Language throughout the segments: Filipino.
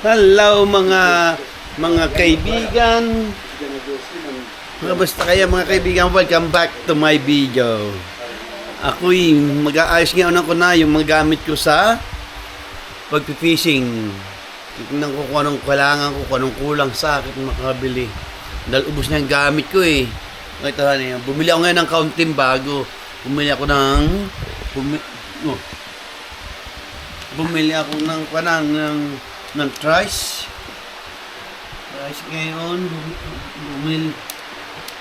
Hello mga kaibigan. Basta kaya mga kaibigan, welcome back to my video. Ako'y mag-aayos ngayon ko na yung mga gamit ko sa pag-fishing. Tignan ko kung anong kailangan ko, kung anong kulang sa akin makabili. Dahil ubos na yung gamit ko eh. Ito na yan. Bumili ako ngayon ng kaunting bago. Bumili ako ng trice. Trice ngayon.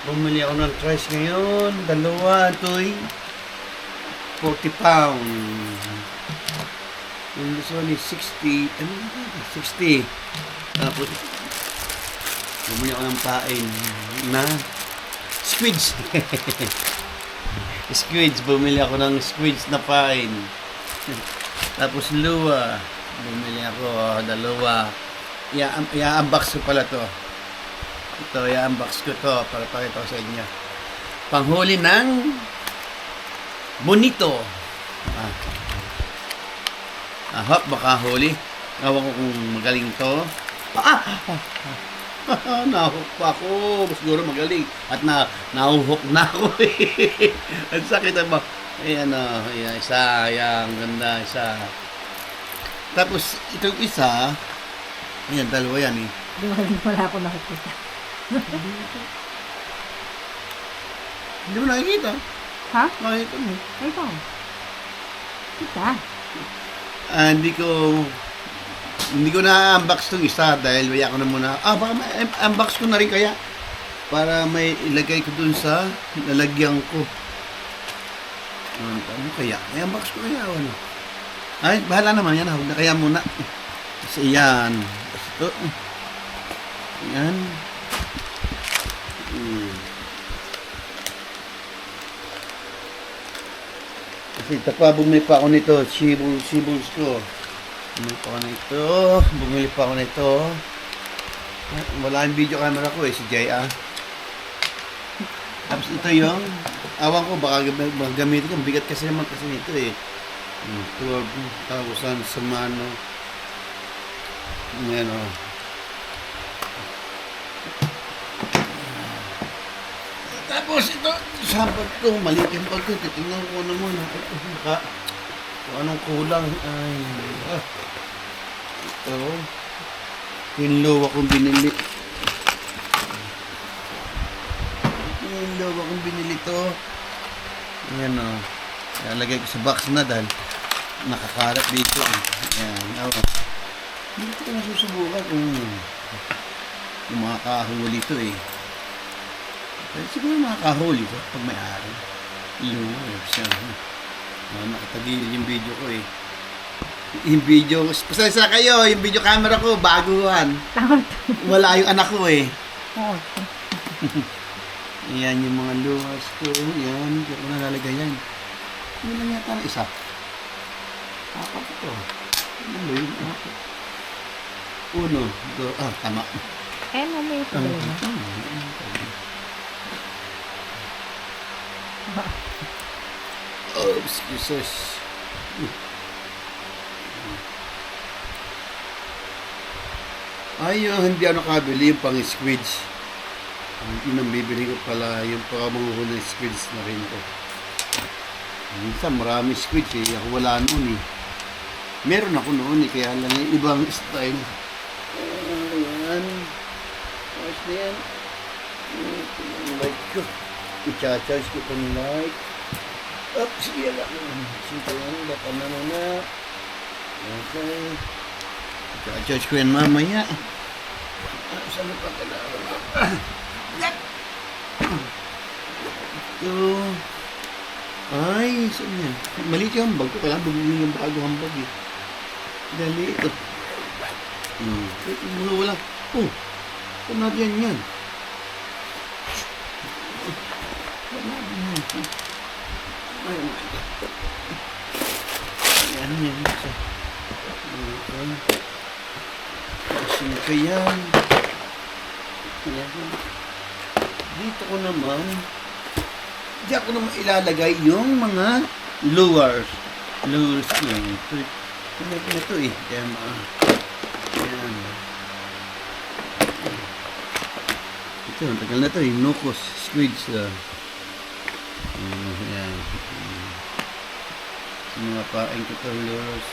Bumili ako ng trice ngayon. Dalawa. Ito'y 40 pounds. And this one is 60. 60. Tapos, bumili ako ng pain na squids. Squids. Bumili ako ng squids na pain. Tapos luwa. Bumili ako dalawa. I-unbox ko pala to. Ito, i-unbox ko to para pakita ko sa inyo. Panghuli ng bonito. Hop, baka huli. Awan ko kung magaling to. Nahook pa ako. Siguro magaling. At nahuhook na ako. Ang sakit ba? Ayan o. Ayan, isa. Ayan, ganda. Isa. Tapos, itong isa. Ayan, dalawa yan eh. Hindi pala ako nakikita. Hindi mo nakikita? Ha? Nakikita mo. Ito. Kita. Hindi ko na-unbox itong isa dahil wala ko na muna. Baka unbox ko na rin kaya para may ilagay ko dun sa lalagyan ko. Ano kaya? I-unbox ko kaya ano? Ay, bahala naman yan. Huwag na kaya muna. Kasi yan. Ito. Yan. Kasi ito pa, bumili pa ako nito. Sibbles ko. Bumili pa ako nito. Wala yung video camera ko eh, si Jaya. Tapos ito yung, awan ko, baka gamitin ko. Bigat kasi naman kasi nito eh. 12,000 sa mano. Ayan o. Tapos ito, sabat ko, maliit yung bag ko. Titingnan ko na muna. Kung anong kulang. Ito. Hinlo akong binili. To. Ayan o. Nalagay ko sa box na dahil nakakalat dito. Ayan. Hindi ko nasusubukan kung makakahuli ito eh. Siguro makakahuli ko pag may araw. Nakatagilid yung video ko eh. Yung video, pasensya kayo, yung video camera ko, baguhan. Wala yung anak ko eh. Ayan yung mga luwas ko. Ayan, hindi ko nalalagay yan. Ano lang yata na isa? Apat ito. Ano ba yun? Apat. Uno. Tama. May ito na. Excuses. Hindi ako nakabili yung pang squids. Yung bibili ko pala yung pakamanguhuli ng squids na rin ko. Minsan marami squids eh. Ako wala noon eh. Meron ako noon eh. Kaya lang yung ibang style. Ayan. Ayos na yan. Light ko. I-charge ko itong light. Sige lang. Sige lang. Baka na muna. Okay. I-charge ko yan mamaya. Saan na pa kailangan? Ito. Ay, saan yan? Maliit yung hambag ko. Kailangan bumili yung bago hambag eh. Dali ito. Wala. Kunad yan. Ay, yan. Kasi yan. Dito ko naman, diyan ko naman ilalagay yung mga lures ko. Ito eh. Ayan. Ito, ang tagal na ito eh. Nukos, squids. Yan. Sa mga paing tutulors.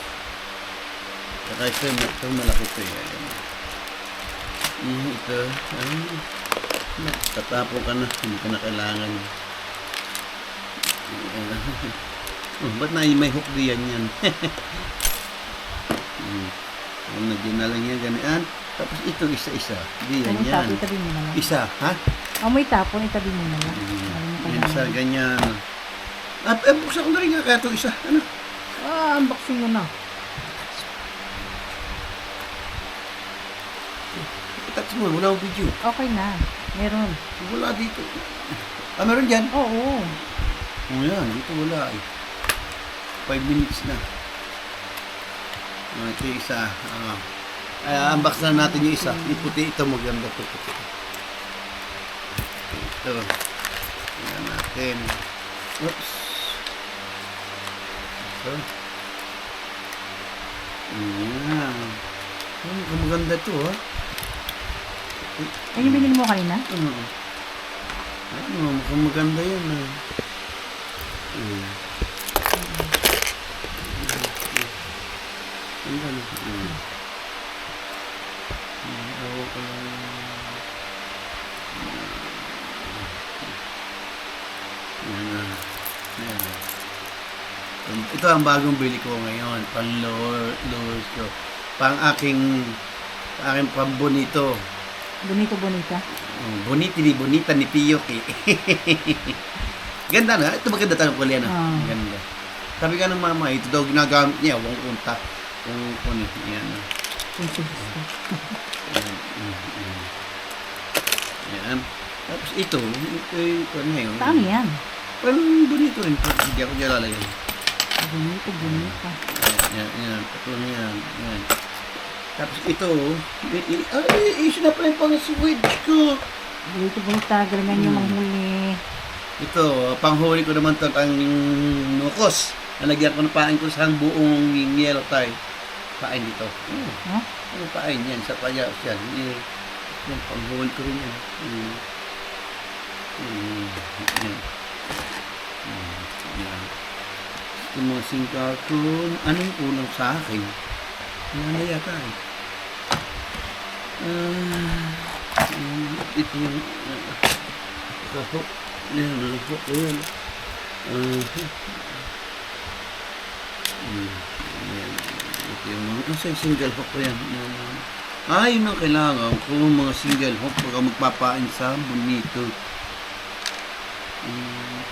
Saka ito, malaki ito eh. Ito, tatapo ka na. Hindi ka na kailangan. Ba't may hook diyan yan? Nagyan na lang yan, ganyan. Tapos ito, isa-isa. Diyan Anong yan. tapo, itabi mo na lang. Isa, ha? May tapon, itabi mo na lang. Isa, ganyan. Buksan ko na rin nga kaya ito isa. Ano? Unboxing mo na. Touch mo, wala akong video. Okay na. Meron. Wala dito. Meron dyan? Oo. Yan, dito wala eh. 5 minutes na. Ito yung isa. Unbox na natin yung isa. Yung puti ito, maganda ito. Ito. Tingnan natin. Oops. Ito. Yan. Maganda ito, ha? Yan yung binili mo kanina? Mukhang maganda yan, ha? Ang ganda. Ito ang bagong bili ko ngayon. Pang lures ko. Pang aking pambonito. Bonita. Bonita ni Piyok eh. Ganda na. Ito maganda tanong ko yan. Ganda. Sabi ka ng mama, ito daw ginagamit niya. Huwag kunta. Kung yan. Yan. Tapos ito ano yun? Paano yan? Parang bonito rin. Hindi ako dyan lalagay. Bonita. Yan. Tatlo na yan. Yan. Tapos ito, isa na pala yung pang-switch ko. Bonita. Galingan yung manghuli. Ito, panghuli ko naman ito ang nukos. Nalagyan ko ng pain ko sa buong yellow tie. Pain dito. Ano pain yan? Sa payas yan. Yan, panghuli ko rin yan. Yan. Yung mga singkakon, anong kulang sa akin? Yan na yata eh. Ito yung hook. Yan, hook ko yan. Ito yung mga single hook ko yan. Yun ang kailangan ko, mga single hook pagka magpapain sa bonito.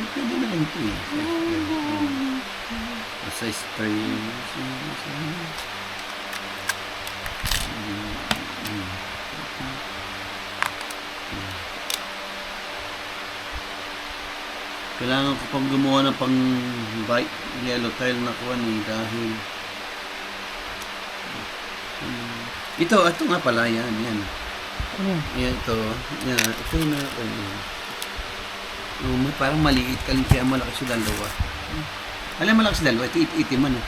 Pwede na lang ito eh. Size 3. Kailangan ko pang gumawa ng pang white yellow tile na kuha ni dahil ito nga pala yan. Yan ito. Yan. Ito na ito. Parang maliit kaya malaki sa dalawa. Alam malaki sa dalawa, ito itiman eh.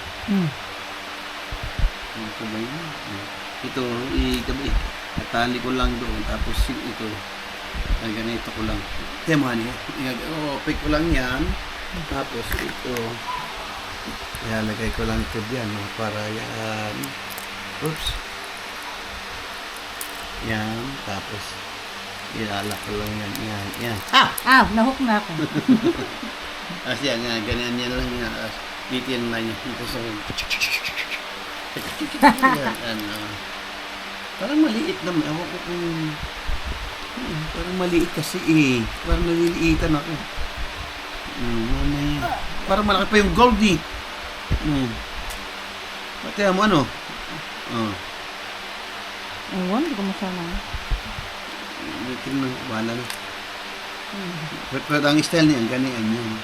Ito ba yun? Ito, natali ko lang doon. Tapos ito, ay ganito ko lang. Tema niya. Pick ko lang yan. Tapos ito, ilalagay ko lang ito diyan. Para yan. Oops. Yan. Tapos, ilalak ko lang yan. Yan. Nahook na ako. Kasi yan nga, ganyan yan lang yan. Titin na niya. Ito sa parang maliit naman. Ewan ko kung parang maliit kasi eh. Parang naliliitan ako. Parang malaki pa yung gold eh. Pati mo ano? Ewan, hindi ko masama. Tingnan, bahala na. Pero ang style niyan, ganyan yun.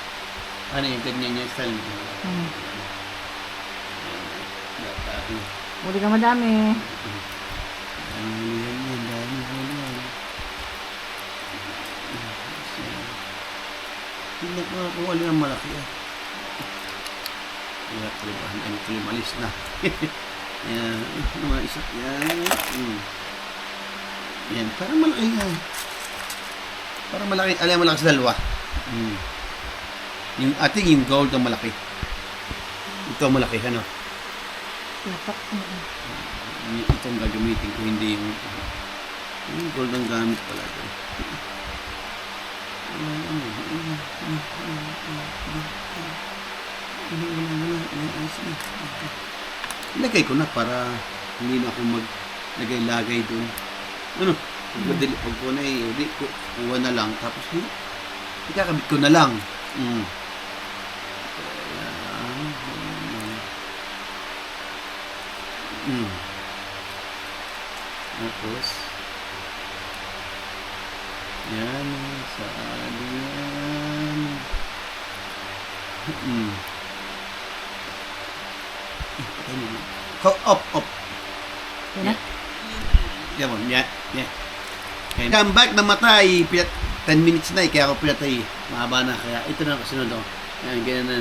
Ano yung ganyan yung style niya? Huli ka madami. Tingnan ko kung ano yung malaki ah. Alis na. Yan, mga isa. Yan. Yan, parang malaki yan. Parang malaki, alam mo lang sa dalawa. Yung ating yung gold ang malaki. Ito ang malaki, ano? Dapat. Itong gagamitin ko, hindi yung gold ang gamit pala ito. Ilagay ko na para hindi na ako maglagay-lagay doon. Ano? Pag ko na kuha na lang. Tapos ikakabit ko na lang. Tapos yan. Saan yan? Up. Yan na? Yan mo, yan. Come back na matay. 10 minutes na kaya ako pinatay. Mahaba na. Kaya ito na kasunod ako. Yan, ganyan na.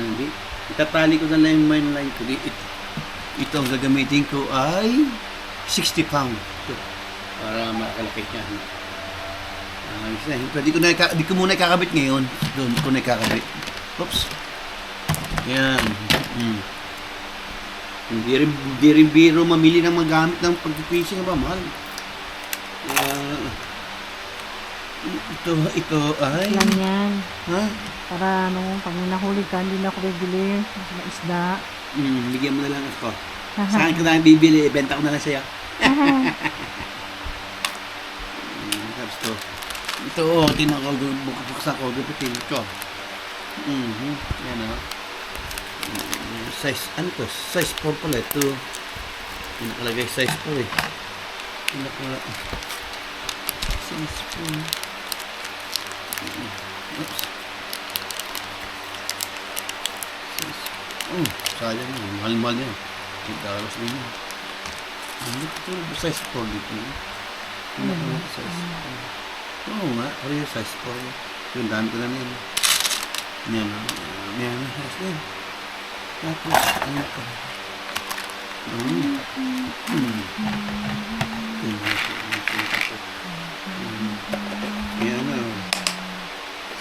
Itatali ko na lang yung main line ko. Ito ang gagamitin ko ay 60 pound. Ito. Para makalaki niya. Di ko muna ikakabit ngayon. Doon ko na ikakabit. Oops. Yan. Hindi rin biro mamili ng magamit ng pag-fishing ba, mahal. Ito ay... Yan. Ha? Para pag may nahuli ka, hindi na ako bibili ng isda. Bigyan mo na lang ako. Saan ko na bibili? Benta ko na lang sa'yo. Tapos to. Ito, tinan ko, buksan ko, gupitin ko. Yan o. Size, ano to? Size 4 pala ito. Yung nakalagay size 4 eh. Yung nakalagay. Size 4. Oops. Sayang yun. Mahal-mahal yan. $8 din yun. Ito, size 4 dito. Yung nakalagay size 4. Oo nga, pero yung size 4. Yung dami ko na yan. Yan. Size yan. Tapos, ano ka? Yan o.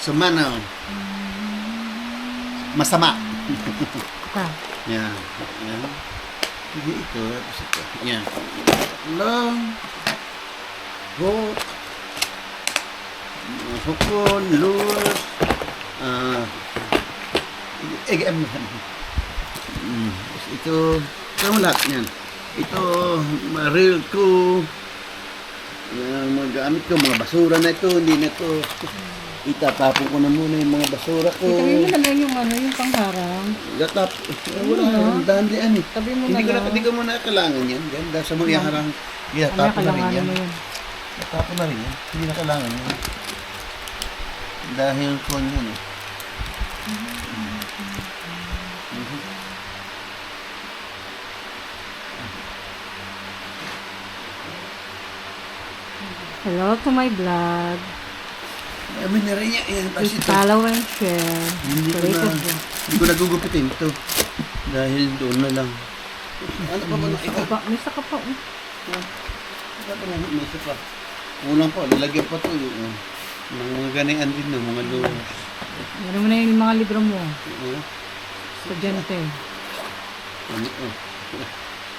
Sumano. Masama. Yan. Ito. Yan. Long. Hook. Hukon. Lure. Ito lahat yan. Ito, reel ko. Mga gamit ko, mga basura na ito, hindi na ito. Itatapon ko na muna yung mga basura ko. Itabi mo na lang yung pangharang. Wala na, dahil yan eh. Tabi mo na lang. Hindi ko muna kailangan yan. Dahil sa mga harang, itatapon na rin yan. Itatapon na rin yan. Hindi na kailangan yan. Dahil ko yan eh. Hello to my vlog. Amin na rin yan. Please follow and share. Hindi ko nagugupitin ito. Dahil doon na lang. Ano pa ba nakita? May saka pa. May saka. Ulang pa, lalagyan pa ito. Mga ganian din no, mga lures. Meron mo na yung mga libro mo. Estudyante.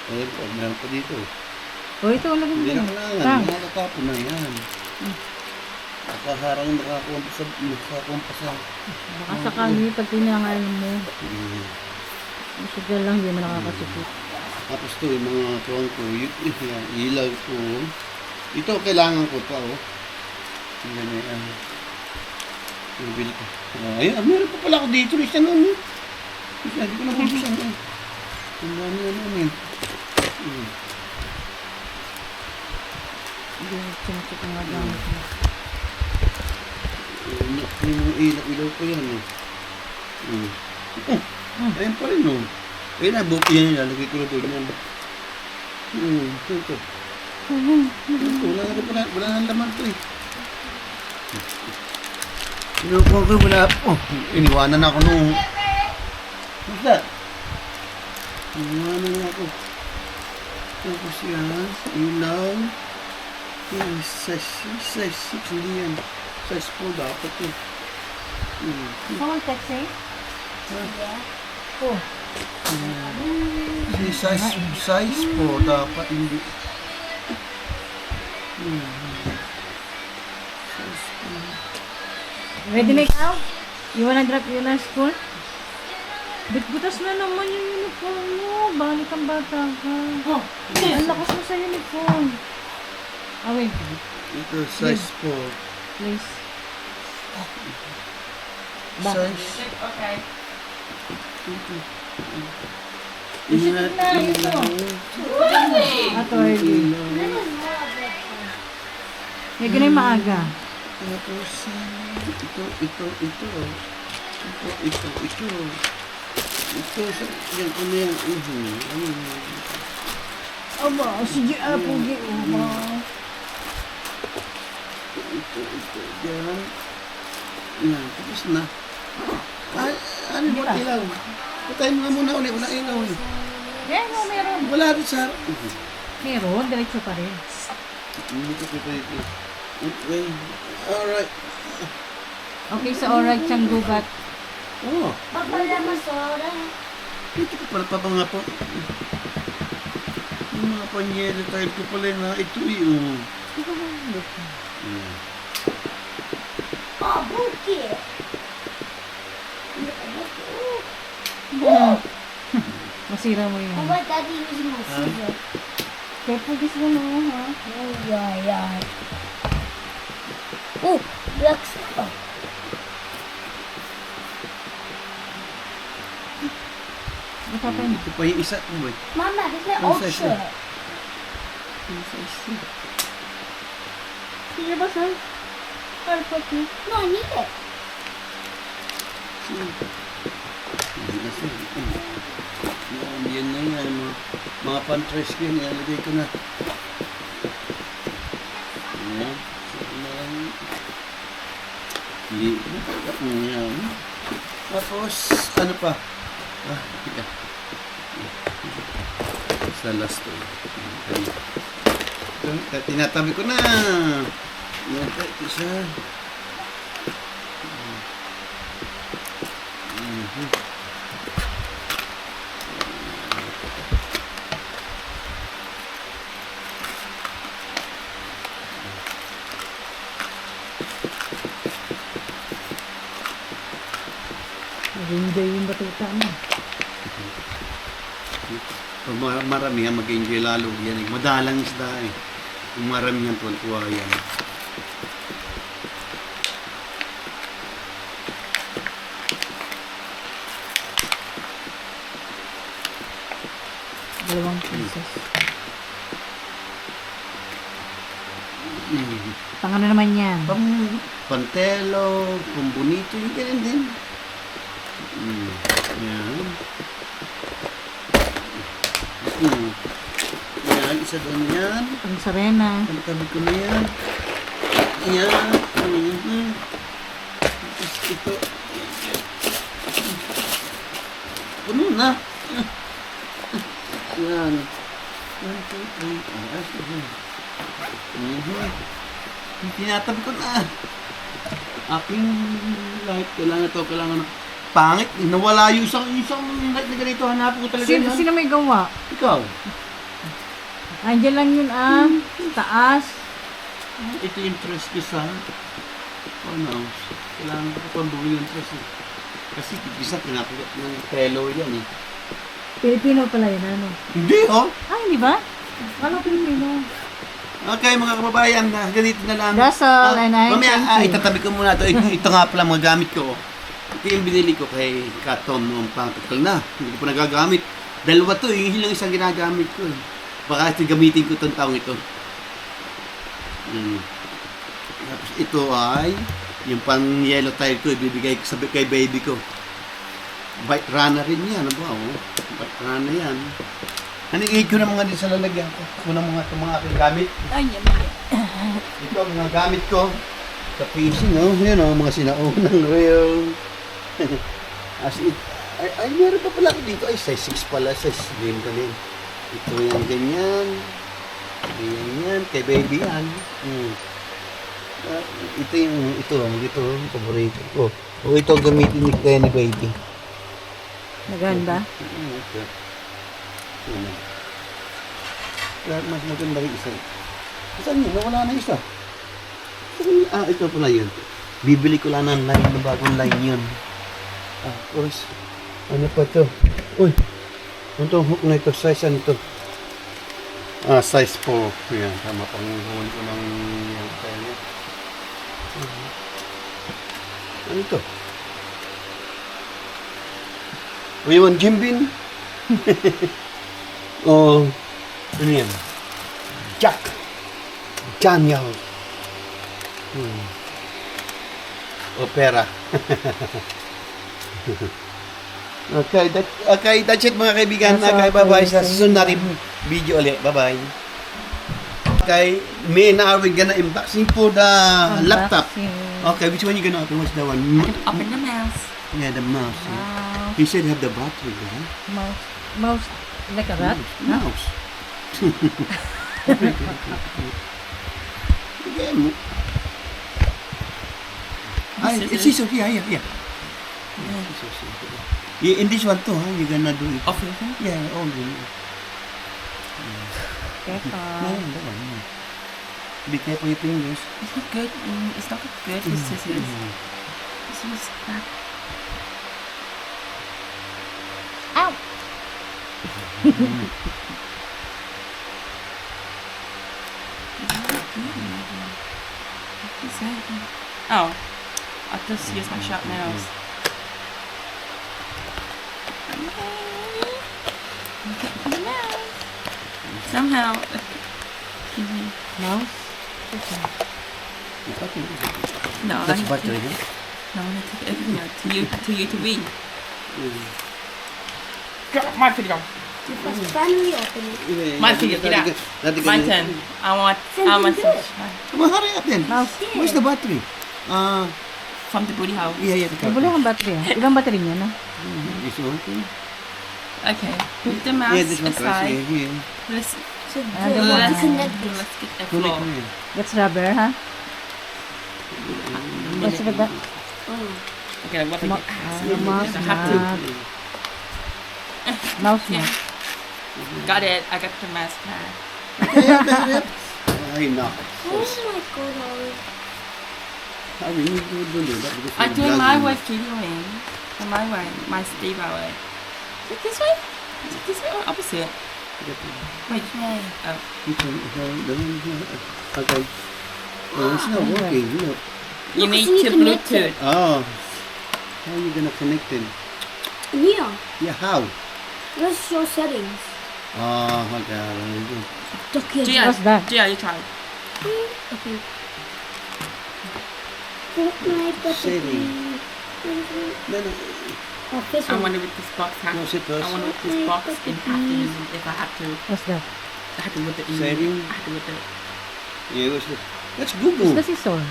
Ayun po, meron pa dito. Ito lang Hindi din. na kailangan, nakatapon na yan. Nakaharang nakakumpasa. Baka sakali pag pinangalan mo. Masagyan lang, hindi mo nakakasipit. Tapos ito, yung mga tuwang ko, ilaw ko. Ito, kailangan ko pa, oh. Ganyan. Bibili ko. Ayun, meron pa pala ako dito. Isa naman. Hindi ko nabubuksan. Ang dami na namin. Hindi mo sinasip ang mga gamit mo. Yung mga ilaw ko yan, eh. Ayun pa rin, oh. Ayun na, yan, lalagay ko na doon yan. Ito. Wala nang laman to, eh. Sinukuha ko, wala po. Iniwanan ako nung... What's that? Iniwanan ako. Tapos yan, ilaw. Yan, size 6, hindi yan. Size 4 dapat eh. Someone texting? Yeah. Oh. Si size 4 dapat hindi. Ready na ikaw? You wanna drop yun na school? Butas na naman yung uniform mo. Balik ang bata ka. Oh, ang lakas mo sa uniform. Ah, wait. Ito size 4. Please. Ba? Size. Okay. Ingat. Ato, early. Yung ganun maaga. Tapos, ito, yan, ano yan, Aba, sige, pugi. ito, yan. Yan, tapos na. Ano mo ilaw? Patayin mo nga muna ulit, wala ilaw eh. Meron. Wala rin sa harap. Meron, diretso pa rin. Hindi ko pa ito. Okay, alright. Okay, sa alright siyang gubat. Oo, Papala masora. ito ko pala pa mga po. Yung mga panyere type ko pala na ito yung... Oh, buki. Masira mo Oh, yun. but daddy using my scissors. Careful this one, ha? Oh, yeah. Oh, black stuff. Nakapay. Ito pa yung isa ko eh. Mama, this is my Oh, old size shirt. Sige ba, sir? Careful mo. No, I need it. Hindi na siya. Yan na yan. Mga pantres ko yan. Ilalagay ko na. Ayan. Yan. Tapos, ano pa? Tika. Sa last to. Tinatabi ko na. Yan, isa. Nag-enjoy yung batuta mo. Pag maramihan, mag-enjoy lalo yan. Madalang isda eh. Kung maramihan, tuwan-tuwa yan. Dalawang pieces. Tanga na naman yan. Pantelo, bonito, yung ganyan din. Yan. Yan, isa doon yan. Ang sarena. Tabi ko na yan. Yan. Tapos ito. Puno na. Yan. 1, 2, 3. Tinatabi ko na. Aking light. Kailangan pangit. Nawala yung isang light na ganito. Hanapin ko talaga yan. Sino may gawa? Ikaw. Andiyan lang yun, taas. Ito yung tres ko sa ano, kailangan ko pambuli ng tres eh. Kasi isa pinapagat ng telo yan eh. Pilipino pala yun, ano? Hindi oh! Hindi ba? Ano Pilipino? Okay mga kababayan, ganito na lang. Dasal and I mamaya, thank you. itatabi ko muna ito. Ito nga pala mga gamit ko. Ito yung binili ko kay Katom noong pangtakal na. Hindi ko pa nagagamit. Dalawa to, yung lang isang ginagamit ko eh. Baka ito gamitin ko itong taong ito. Tapos ito ay yung pang yellow tile ko, ibibigay ko kay baby ko. Bike runner rin yan, ano ba? Oh? Bike runner yan. Hanigay ko na mga din sa lalagyan ko. Kuna itong mga aking gamit. Ito ang mga gamit ko. Sa fishing, oh. Yan, oh, mga sinaunang reel. Ay, meron pa pala dito. Ay, size 6 pala. Size slim ka din. Ito yan, ganyan. Ganyan yan. Kay baby yan. Ito, paborito ko. O ito ang gamitin ni Kenny Baby. Maganda. Ito. Mas maganda rin isa. Saan yun? Nawala na isa. Ito pala yun. Bibili ko lang ng line na bagong line yun. Of course. Ano pa to? Uy! Ano to? Hook na ito. Size ano to? Size 4. Yan. Tama pang huli ko ng yan. Kaya niya. Ano to? O yun, Jimbin? O, ano yan? Jack. Daniel. Opera. Okay, that's it mga kaibigan. Okay, bye-bye. Sa susunod natin video ulit. Bye-bye. Okay, may now we're gonna unboxing for the laptop. Okay, which one you gonna open? What's the one? Open the mouse. Yeah, the mouse. Wow. He said have the battery, huh? Mouse. Like a rat? Mouse. Again. It's so here. Yeah, in this one too, huh? You're gonna do it. Off your phone? Yeah, all the. Careful. Be careful your fingers. It's not good. It's not good. It's scissors. This is crap. Ow! Oh, I'll just use my sharp nails. Somehow. Mouse? No, That's battery, huh? No, I took everything out to you to read. Get off my video. Finally open it. My figure, get out. My turn. I want to Come on, hurry up then. Mouse. Where's the battery? from the booty hole. Yeah, Nabuli ang battery ah. Ilang battery niya na? This one too. Okay, put the mouse Yeah, this one aside. here. Let's So Ah, the good. one. Connect this. let's get the Connect floor. here. That's rubber, ha? What's with that? Oh. Okay, what Mouse I have to. Mouse mo. Yeah. Got it. I got the mouse pad. Ay, no. How is my code already? I mean, you don't do that because I'm you're doing my vlogging. way videoing. So my way, my Steve way. Is it this way? Is it this way or opposite? Wait. Oh. Okay. Oh, it's not working. Look. You No, need you to need to connect Bluetooth. Oh. How are you gonna connect it? Yeah. Yeah, how? Let's show settings. Oh, okay. Okay. Gia, What's that? Gia, you try. Okay. Fortnite. Settings. No, no. Oh, this I one. wonder with this box how No, sit first. I wonder with this box if I have to use it, if I have to. What's that? I have to whip it in. Setting. I have to whip it. Yeah, what's that? That's What's Google. the scissor?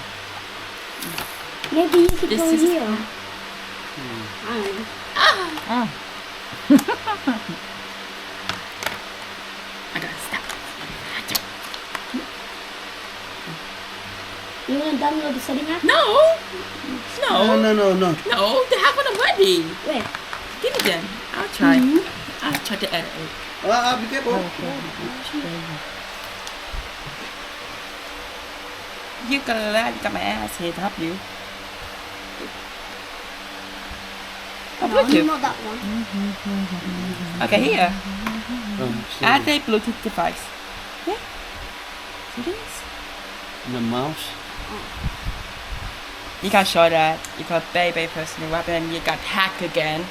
Maybe you could This go is- here. I don't know. Ah. I gotta stop. You wanna download the setting app? No, No, no, no, no, no. no. They have one already. Where? Give it then. I'll try. I'll try to edit it. Be careful. You got my ass here to help you. Oh, No, Bluetooth. not that one. Okay, here. Oh, Add a Bluetooth device. Yeah. Settings. the mouse. You can show that. You got baby personal weapon. You got hack again.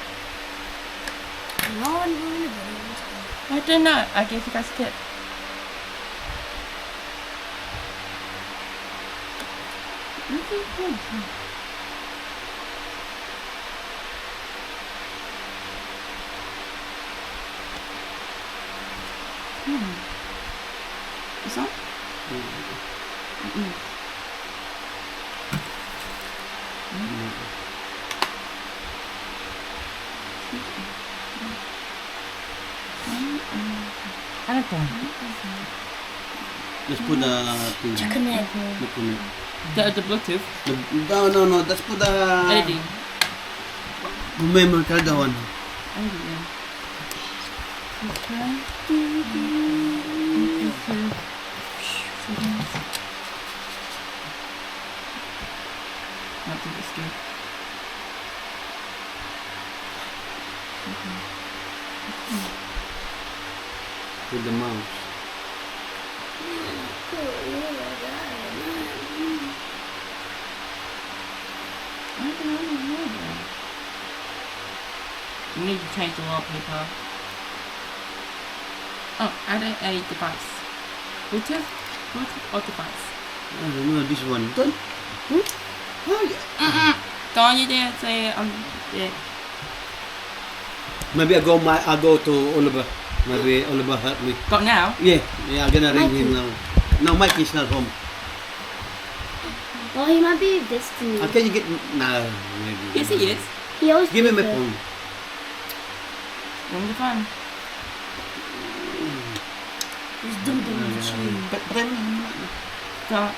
No, no. I don't know. I gave you guys a tip. This on? Ano to? Let's put the thing. Connect. Look on it. The Bluetooth. No. That's for the Editing. memory card. That one. Editing. Okay. Not too risky. With the mouse. You need to change the wallpaper. Oh, add a device. Bluetooth or device? I don't know this one. Don't. Oh, yeah. Don't you dare say yeah. Maybe I go to Oliver. Maybe Oliver help me. Got now? Yeah, I'm gonna ring him Mikey. now. No, Mike is not home. Oh, he might be this to me. Can you get nah? Maybe. Yes, he is. He always Give me my does that. phone. Ring the phone. He's dum dum. But then, Don't.